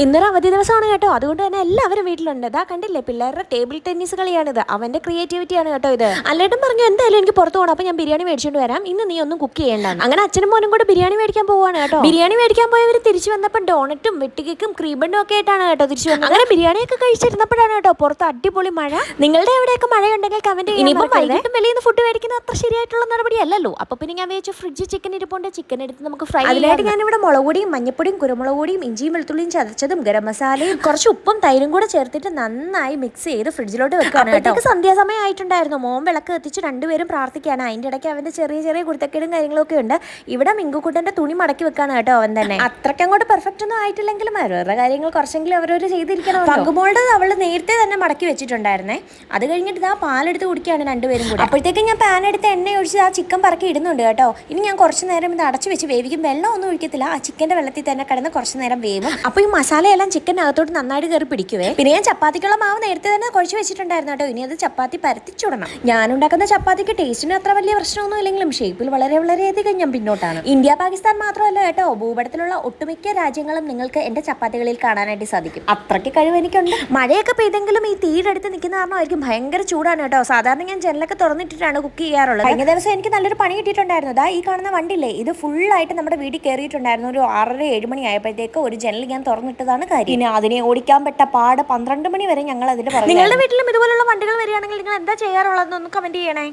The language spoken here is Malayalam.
ഇന്നൊരു അവധി ദിവസമാണ് കേട്ടോ. അതുകൊണ്ട് തന്നെ എല്ലാവരും വീട്ടിലുണ്ട്. ഇതാ കണ്ടില്ലേ, പിള്ളേരുടെ ടേബിൾ ടെന്നീസ് കളിയാണിത്. അവന്റെ ക്രിയേറ്റിവിറ്റിയാണ് കേട്ടോ ഇത്. അല്ലേട്ടും പറഞ്ഞു എന്തായാലും എനിക്ക് പുറത്ത് പോകണം, അപ്പൊ ഞാൻ ബിരിയാണി മേടിച്ചോണ്ട് വരാം, ഇന്ന് നീ ഒന്നും കുക്ക് ചെയ്യേണ്ട. അങ്ങനെ അച്ഛനും മോനും കൂടെ ബിരിയാണി മേടിക്കാൻ പോവാണ് കേട്ടോ. ബിരിയാണി മേടിക്കാൻ പോയവർ തിരിച്ചു വന്നപ്പോൾ ഡോണറ്റും വെട്ടുകേക്കും ക്രീബണ്ണും ഒക്കെ ആയിട്ടാണ് കേട്ടോ തിരിച്ചു വന്നത്. അങ്ങനെ ബിരിയാണിയൊക്കെ കഴിച്ചിരുന്നപ്പോഴാണ് കേട്ടോ പുറത്ത് അടിപൊളി മഴ. നിങ്ങളുടെ എവിടെയൊക്കെ മഴയുണ്ടെങ്കിൽ കമന്റ് ഇനിയിപ്പോൾ വൈകിട്ടും വെളിയിൽ നിന്ന് ഫുഡ് മേടിക്കുന്നത് അത്ര ശരിയായിട്ടുള്ള നടപടി അല്ലല്ലോ. അപ്പൊ പിന്നെ ഞാൻ വിചാരിച്ചു ഫ്രിഡ്ജ് ചിക്കൻ ഇരിപ്പുണ്ട്, ചിക്കൻ എടുത്ത് നമുക്ക് ഫ്രൈ. അതിനായിട്ട് ഞാനിവിടെ മുളക് പൊടിയും മഞ്ഞപ്പൊടിയും കുരുമുളക് പൊടിയും ഇഞ്ചിയും വെളുത്തുള്ളിയും ചതച്ചതും ഗരം മസാല കുറച്ച് ഉപ്പും തൈരും കൂടെ ചേർത്തിട്ട് നന്നായി മിക്സ് ചെയ്ത് ഫ്രിഡ്ജിലോട്ട് വെക്കാണ് കേട്ടോ. സന്ധ്യാസമയം ആയിട്ടുണ്ടായിരുന്നു. മോൻ വിളക്ക് എത്തിച്ച് രണ്ടുപേരും പ്രാർത്ഥിക്കാണ്. അതിന്റെ ഇടയ്ക്ക് അവന്റെ ചെറിയ ചെറിയ കുരുത്തക്കേടും കാര്യങ്ങളൊക്കെ ഉണ്ട്. ഇവിടെ മിങ്കുക്കുട്ടന്റെ തുണി മടക്കി വെക്കാണ് കേട്ടോ അവൻ തന്നെ. അത്രയ്ക്ക് അങ്ങോട്ട് പെർഫെക്റ്റ് ഒന്നും ആയിട്ടില്ലെങ്കിലും അവരുടെ കാര്യങ്ങൾ കുറച്ചെങ്കിലും അവരവർ ചെയ്തിരിക്കണം. പങ്കുമോളുടെ അവള് നേരത്തെ തന്നെ മടക്കി വെച്ചിട്ടുണ്ടായിരുന്നേ. അത് കഴിഞ്ഞിട്ട് ആ പാലെടുത്ത് കുടിക്കുകയാണ് രണ്ടുപേരും കൂടെ. അപ്പോഴത്തേക്കും ഞാൻ പാൻ എടുത്ത് എണ്ണ ഒഴിച്ച് ആ ചിക്കൻ പറക്കി ഇടുന്നുണ്ട് കേട്ടോ. ഇനി ഞാൻ കുറച്ച് നേരം ഇത് അടച്ചു വെച്ച് വേവിക്കും. വെള്ളം ഒന്നും ഒഴിക്കത്തില്ല, ആ ചിക്കന്റെ വെള്ളത്തിൽ തന്നെ കിടന്ന് കുറച്ച് നേരം വേവും. അപ്പോൾ ഈ മസാലയെല്ലാം ചിക്കൻ ത്തോട്ട് നന്നായിട്ട് കയറി പിടിക്കുവേ. പിന്നെ ഞാൻ ചപ്പാത്തിക്കുള്ള മാവ് നേരത്തെ തന്നെ കുഴച്ച് വെച്ചിട്ടുണ്ടായിരുന്നു കേട്ടോ. ഇനി അത് ചപ്പാത്തി പരത്തിച്ചുടണം. ഞാനുണ്ടാക്കുന്ന ചപ്പാത്തിക്ക് ടേസ്റ്റിന് അത്ര വലിയ പ്രശ്നമൊന്നും ഇല്ലെങ്കിലും ഷേപ്പിൽ വളരെയധികം ഞാൻ പിന്നോട്ടാണ്. ഇന്ത്യ പാകിസ്ഥാൻ മാത്രമല്ല കേട്ടോ, ഭൂപടത്തിലുള്ള ഒട്ടുമിക്ക രാജ്യങ്ങളും നിങ്ങൾക്ക് എന്റെ ചപ്പാത്തികളിൽ കാണാനായിട്ട് സാധിക്കും. അത്രയ്ക്ക് കഴിവ് എനിക്കുണ്ട്. മഴയൊക്കെ പെയ്തെങ്കിലും ഈ തീരെടുത്ത് നിൽക്കുന്ന കാരണമായിരിക്കും ഭയങ്കര ചൂടാണ് കേട്ടോ. സാധാരണ ഞാൻ ജനലൊക്കെ തുറന്നിട്ടിട്ടാണ് കുക്ക് ചെയ്യാറുള്ളത്. കഴിഞ്ഞ ദിവസം എനിക്ക് നല്ലൊരു പണി കിട്ടിയിട്ടുണ്ടായിരുന്നു. ഈ കാണുന്ന വണ്ടില്ലേ, ഇത് ഫുള്ളായിട്ട് നമ്മുടെ വീട്ടിൽ കയറിയിട്ടുണ്ടായിരുന്നു. ഒരു 6:30-7 മണി ആയപ്പോഴത്തേക്ക് ഒരു ജനൽ ഞാൻ തുറന്നിട്ടതാണ് കാര്യം. അതിനെ ഓടിക്കാൻ പറ്റ പാട് 12 മണി വരെ ഞങ്ങൾ അതിന് പറഞ്ഞു. നിങ്ങളുടെ വീട്ടിലും ഇതുപോലുള്ള വണ്ടികൾ വരികയാണെങ്കിൽ നിങ്ങൾ എന്താ ചെയ്യാറുള്ളതെന്നൊന്ന് കമന്റ് ചെയ്യണേ.